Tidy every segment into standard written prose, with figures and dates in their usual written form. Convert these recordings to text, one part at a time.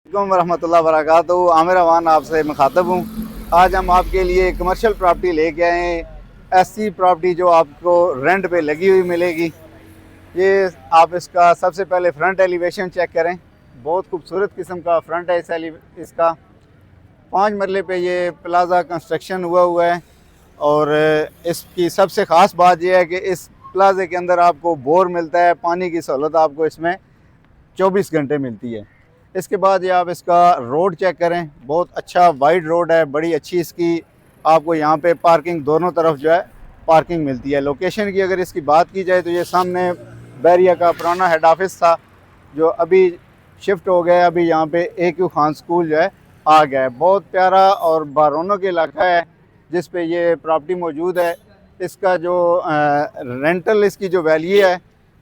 वरहमतुल्लाहि वबरकातुहू। आमिर अवान आपसे मुखातब हूँ। आज हम आपके लिए कमर्शियल प्रॉपर्टी लेके आए हैं। ऐसी प्रॉपर्टी जो आपको रेंट पे लगी हुई मिलेगी। ये आप इसका सबसे पहले फ्रंट एलिवेशन चेक करें। बहुत खूबसूरत किस्म का फ्रंट है इसका 5 मरले पे ये प्लाज़ा कंस्ट्रक्शन हुआ है। और इसकी सबसे ख़ास बात यह है कि इस प्लाज़े के अंदर आपको बोर मिलता है। पानी की सहूलत आपको इसमें 24 घंटे मिलती है। इसके बाद ये आप इसका रोड चेक करें। बहुत अच्छा वाइड रोड है, बड़ी अच्छी इसकी आपको यहाँ पे पार्किंग दोनों तरफ जो है पार्किंग मिलती है। लोकेशन की अगर इसकी बात की जाए तो ये सामने बैरिया का पुराना हेड ऑफिस था जो अभी शिफ्ट हो गया है। अभी यहाँ पे AQ खान स्कूल जो है आ गया है। बहुत प्यारा और बारौनक इलाका है जिस पे ये प्रॉपर्टी मौजूद है। इसका जो रेंटल इसकी जो वैल्यू है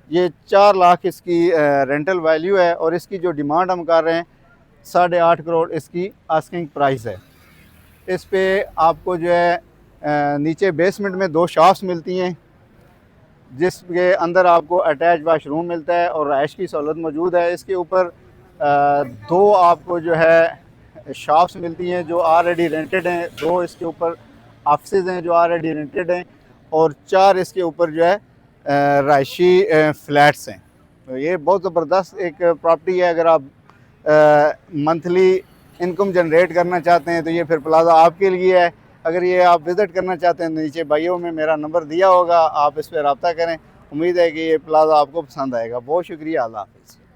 ये 4 लाख इसकी रेंटल वैल्यू है। और इसकी जो डिमांड हम कर रहे हैं 8.5 करोड़ इसकी आस्किंग प्राइस है। इस पे आपको जो है नीचे बेसमेंट में 2 शॉप्स मिलती हैं जिसके अंदर आपको अटैच वाशरूम मिलता है और रहायश की सहूलत मौजूद है। इसके ऊपर 2 आपको जो है शॉप्स मिलती हैं जो ऑलरेडी रेंटेड हैं। 2 इसके ऊपर ऑफिसेज हैं जो ऑलरेडी रेंटेड हैं और 4 इसके ऊपर जो है रहायशी फ्लैट्स हैं। तो ये बहुत ज़बरदस्त एक प्रॉपर्टी है। अगर आप मंथली इनकम जनरेट करना चाहते हैं तो ये फिर प्लाज़ा आपके लिए है। अगर ये आप विज़िट करना चाहते हैं तो नीचे बायो में मेरा नंबर दिया होगा, आप इस पर रब्ता करें। उम्मीद है कि ये प्लाज़ा आपको पसंद आएगा। बहुत शुक्रिया। अल्लाह हाफ़िज़।